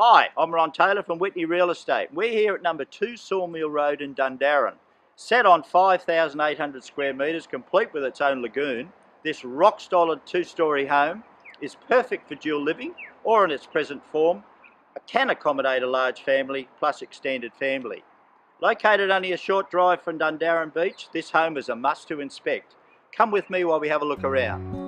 Hi, I'm Ron Taylor from Whitney Real Estate. We're here at number 2 Sawmill Road in Dundowran. Set on 5,800 square metres, complete with its own lagoon, this rock-solid 2-storey home is perfect for dual living or in its present form, can accommodate a large family plus extended family. Located only a short drive from Dundowran Beach, this home is a must to inspect. Come with me while we have a look around.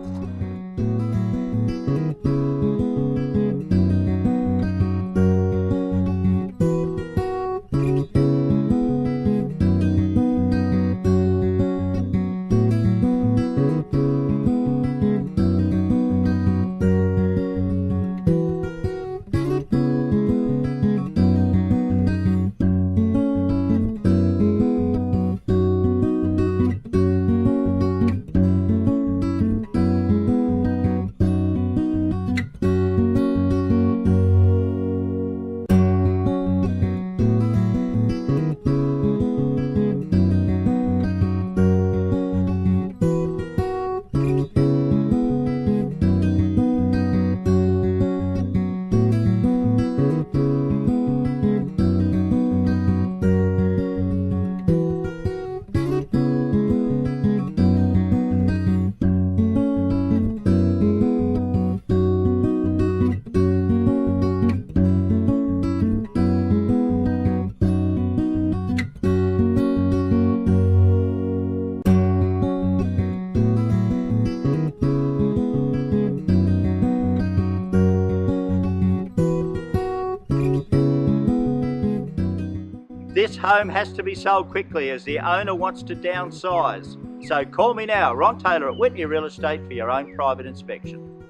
This home has to be sold quickly as the owner wants to downsize. So call me now, Ron Taylor at Whitney Real Estate, for your own private inspection.